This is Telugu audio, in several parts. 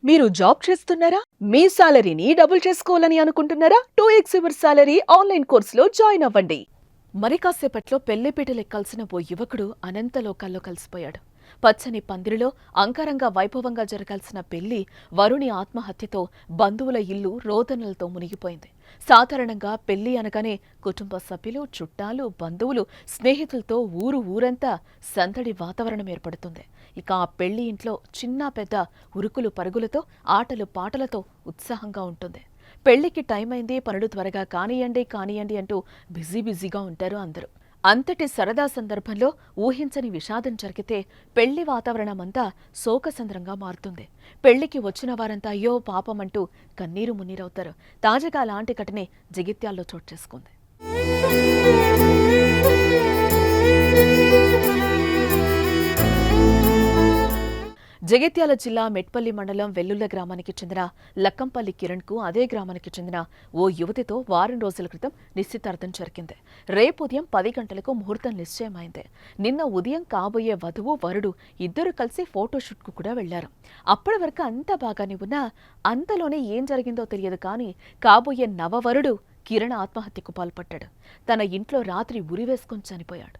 మీరు జాబ్ చేస్తున్నారా? మీ సాలరీని డబుల్ చేసుకోవాలని అనుకుంటున్నారా? 2x యువర్ సాలరీ ఆన్లైన్ కోర్సులో జాయిన్ అవ్వండి. మరి కాసేపట్లో పెళ్లిపీటలెక్కాల్సిన ఓ యువకుడు అనంత లోకాల్లో కలిసిపోయాడు. పచ్చని పందిరిలో అంగరంగ వైభవంగా జరగాల్సిన పెళ్లి వరుణి ఆత్మహత్యతో బంధువుల ఇల్లు రోదనలతో మునిగిపోయింది. సాధారణంగా పెళ్లి అనగానే కుటుంబ సభ్యులు, చుట్టాలు, బంధువులు, స్నేహితులతో ఊరంతా సందడి వాతావరణం ఏర్పడుతుంది. ఇక ఆ పెళ్లి ఇంట్లో చిన్న పెద్ద ఉరుకులు పరుగులతో, ఆటలు పాటలతో ఉత్సాహంగా ఉంటుంది. పెళ్లికి టైం అయింది, పనులు త్వరగా కానియండి అంటూ బిజీగా ఉంటారు అందరూ. అంతటి సరదా సందర్భంలో ఊహించని విషాదం జరిగితే పెళ్లి వాతావరణమంతా శోకసంద్రంగా మారుతుంది. పెళ్లికి వచ్చిన వారంతా అయ్యో పాపమంటూ కన్నీరు మున్నీరవుతారు. తాజాగా అలాంటి ఘటనే జగిత్యాల్లో చోటు చేసుకుంది. జగిత్యాల జిల్లా మెట్పల్లి మండలం వెల్లుల్ల గ్రామానికి చెందిన లక్కంపల్లి కిరణ్కు అదే గ్రామానికి చెందిన ఓ యువతితో వారం రోజుల క్రితం నిశ్చితార్థం జరిగింది. రేపు ఉదయం 10 గంటలకు ముహూర్తం నిశ్చయమైంది. నిన్న ఉదయం కాబోయే వధువు, వరుడు ఇద్దరు కలిసి ఫోటోషూట్కు కూడా వెళ్లారు. అప్పటి వరకు అంతా బాగానే ఉన్నా అంతలోనే ఏం జరిగిందో తెలియదు కానీ కాబోయే నవవరుడు కిరణ్ ఆత్మహత్యకు పాల్పడ్డాడు. తన ఇంట్లో రాత్రి ఉరివేసుకొని చనిపోయాడు.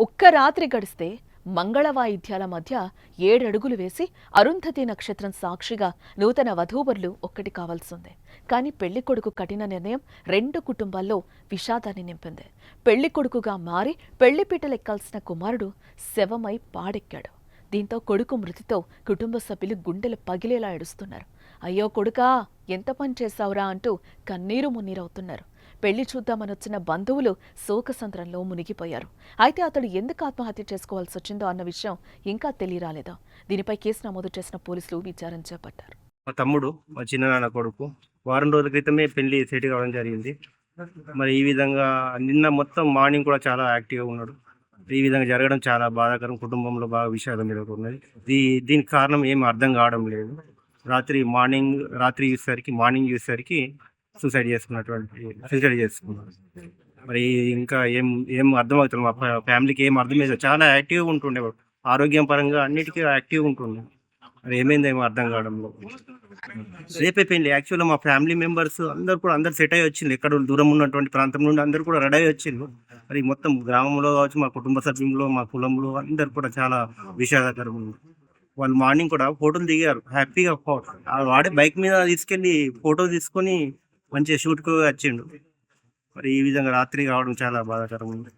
ఒక్క రాత్రి గడిస్తే మంగళ వాయిద్యాల మధ్య 7 అడుగులు వేసి అరుంధతి నక్షత్రం సాక్షిగా నూతన వధూవరులు ఒక్కటి కావాల్సిందే. కానీ పెళ్లికొడుకు కఠిన నిర్ణయం 2 కుటుంబాల్లో విషాదాన్ని నింపింది. పెళ్లికొడుకుగా మారి పెళ్లిపీటలెక్కాల్సిన కుమారుడు శవమై పాడెక్కాడు. దీంతో కొడుకు మృతితో కుటుంబ సభ్యులు గుండెలు పగిలేలా ఏడుస్తున్నారు. అయ్యో కొడుకా, ఎంత పని చేశావురా అంటూ కన్నీరు మున్నీరవుతున్నారు. పెళ్లి చూద్దామనొచ్చిన బంధువులు శోకసంద్రంలో మునిగిపోయారు. అయితే అతడు ఎందుకు ఆత్మహత్య చేసుకోవాల్సి వచ్చిందో అన్న విషయం ఇంకా తెలియరాలేదా. దీనిపై కేసు నమోదు చేసిన పోలీసులు విచారణ చేపట్టారు. మా తమ్ముడు, మా చిన్ననాన్న కొడుకు వారం రోజుల క్రితమే పెళ్లి సెట్ కావడం జరిగింది. మరి ఈ విధంగా నిన్న మొత్తం మార్నింగ్ కూడా చాలా యాక్టివ్గా ఉన్నాడు. ఈ విధంగా జరగడం చాలా బాధాకరం. కుటుంబంలో బాగా విషాదం జరుగుతున్నది. దీనికి కారణం ఏం అర్థం కావడం లేదు. రాత్రి చూసేసరికి సూసైడ్ చేసుకున్నాడు. మరి ఇంకా ఏం అర్థమవుతుంది, మా ఫ్యామిలీకి ఏం అర్థమవుతుంది. చాలా యాక్టివ్గా ఉంటుండే, ఆరోగ్యం పరంగా అన్నిటికీ యాక్టివ్గా ఉంటుండే. మరి ఏమైందేమో అర్థం కావడంలో. రేపే పెళ్ళి. యాక్చువల్గా మా ఫ్యామిలీ మెంబర్స్ అందరు సెట్ అయ్యి వచ్చింది. ఎక్కడ దూరం ఉన్నటువంటి ప్రాంతం నుండి అందరు కూడా రెడీ అయ్యి వచ్చింది. మరి మొత్తం గ్రామంలో కావచ్చు, మా కుటుంబ సభ్యుల్లో, మా కులంలో అందరు కూడా చాలా విషాదకరం ఉంది. వాళ్ళు మార్నింగ్ కూడా ఫోటోలు దిగారు హ్యాపీగా. వాడే బైక్ మీద తీసుకెళ్ళి ఫోటో తీసుకొని మంచిగా షూట్కు వచ్చిండు. మరి ఈ విధంగా రాత్రి కావడం చాలా బాధాకరం ఉంది.